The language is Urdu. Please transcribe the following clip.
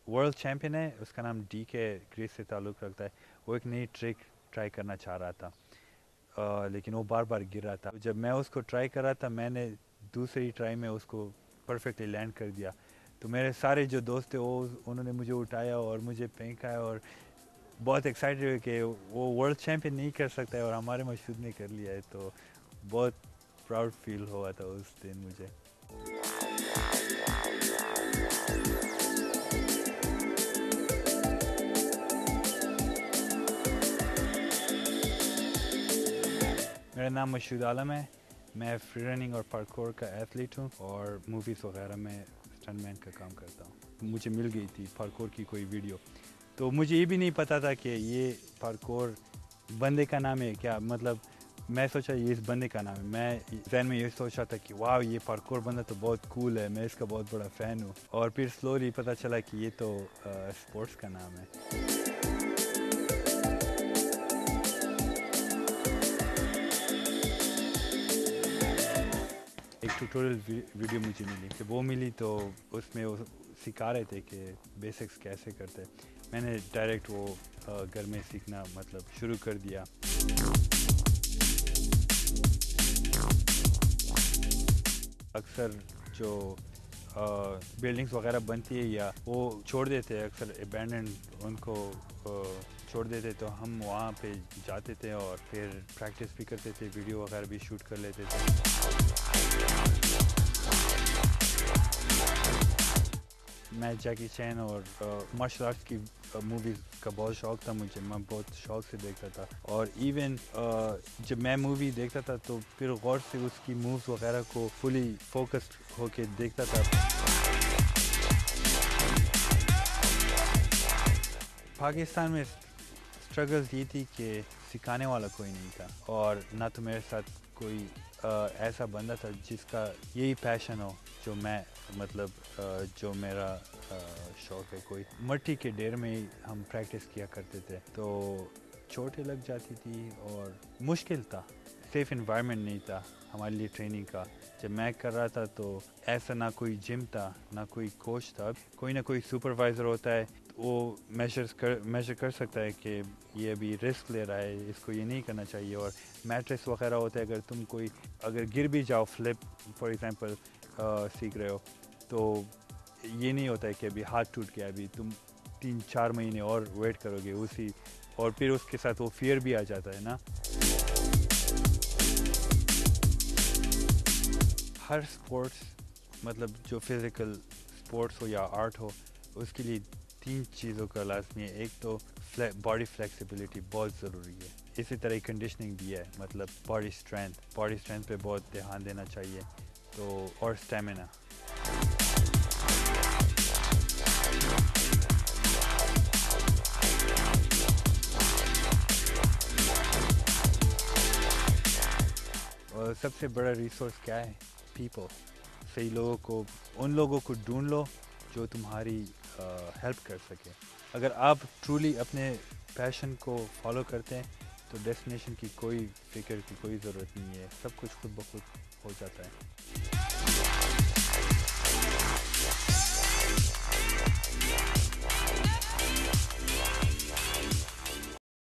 ورلڈ چیمپئن ہے, اس کا نام ڈی کے گریس سے تعلق رکھتا ہے. وہ ایک نئی ٹرک ٹرائی کرنا چاہ رہا تھا, لیکن وہ بار بار گر رہا تھا. جب میں اس کو ٹرائی کر رہا تھا, میں نے دوسری ٹرائی میں اس کو پرفیکٹلی لینڈ کر دیا. تو میرے سارے جو دوست تھے وہ انہوں نے مجھے اٹھایا اور مجھے پھینکایا, اور بہت ایکسائٹیڈ ہوئے کہ وہ ورلڈ چیمپئن نہیں کر سکتا ہے اور ہمارے مشہور نے کر لیا ہے. تو بہت پراؤڈ فیل ہوا تھا اس دن مجھے. میرا نام مشہود عالم ہے. میں فری رننگ اور پارکور کا ایتھلیٹ ہوں, اور موویز وغیرہ میں اسٹنٹ مین کا کام کرتا ہوں. مجھے مل گئی تھی پارکور کی کوئی ویڈیو, تو مجھے یہ بھی نہیں پتا تھا کہ یہ پارکور بندے کا نام ہے کیا. مطلب میں سوچا یہ اس بندے کا نام ہے. میں ذہن میں یہ سوچا تھا کہ واو یہ پارکور بندہ تو بہت کول ہے, میں اس کا بہت بڑا فین ہوں. اور پھر سلولی پتہ چلا کہ یہ تو اسپورٹس کا نام ہے. ایک ٹیوٹوریل ویڈیو مجھے ملی, کہ وہ ملی تو اس میں وہ سکھا رہے تھے کہ بیسکس کیسے کرتے. میں نے ڈائریکٹ وہ گھر میں سیکھنا مطلب شروع کر دیا. اکثر جو بلڈنگس وغیرہ بنتی ہے یا وہ چھوڑ دیتے ہیں, اکثر ابینڈنڈ ان کو چھوڑ دیتے, تو ہم وہاں پہ جاتے تھے اور پھر پریکٹس بھی کرتے تھے, ویڈیو وغیرہ بھی شوٹ کر لیتے تھے. میں جیکی چین اور مارشل آرٹس کی موویز کا بہت شوق تھا مجھے. میں بہت شوق سے دیکھتا تھا, اور ایون جب میں مووی دیکھتا تھا تو پھر غور سے اس کی مووز وغیرہ کو فلی فوکسڈ ہو کے دیکھتا تھا. پاکستان میں اسٹرگلز یہ تھی کہ سکھانے والا کوئی نہیں تھا, اور نہ تو میرے ساتھ کوئی ایسا بندہ تھا جس کا یہی پیشن ہو جو میں مطلب جو میرا شوق ہے. کوئی مٹی کے ڈھیر میں ہی ہم پریکٹس کیا کرتے تھے, تو چوٹیں لگ جاتی تھی اور مشکل تھا. سیف انوائرمنٹ نہیں تھا ہمارے لیے ٹریننگ کا. جب میں کر رہا تھا تو ایسا نہ کوئی جم تھا نہ کوئی کوچ تھا. کوئی نہ کوئی سپروائزر ہوتا ہے, وہ میجر کر سکتا ہے کہ یہ ابھی رسک لے رہا ہے, اس کو یہ نہیں کرنا چاہیے. اور میٹرس وغیرہ ہوتا ہے, اگر تم کوئی اگر گر بھی جاؤ, فلپ فار ایگزامپل سیکھ رہے ہو, تو یہ نہیں ہوتا ہے کہ ابھی ہاتھ ٹوٹ گیا, ابھی تم 3-4 مہینے اور ویٹ کرو گے اسی, اور پھر اس کے ساتھ وہ فیئر بھی آ جاتا ہے نا. ہر سپورٹس مطلب جو فزیکل سپورٹس ہو یا آرٹ ہو, اس کے لیے 3 چیزوں کا لازمی ہے. ایک تو باڈی فلیکسیبلٹی بہت ضروری ہے, اسی طرح کنڈیشننگ بھی ہے, مطلب باڈی اسٹرینتھ پہ بہت دھیان دینا چاہیے. تو اور اسٹیمینا. اور سب سے بڑا ریسورس کیا ہے؟ پیپل. صحیح لوگوں کو, ان لوگوں کو ڈھونڈ لو جو تمہاری ہیلپ کر سکے. اگر آپ ٹرولی اپنے پیشن کو فالو کرتے ہیں تو ڈیسٹینیشن کی کوئی فکر کی کوئی ضرورت نہیں ہے, سب کچھ خود بخود ہو جاتا ہے.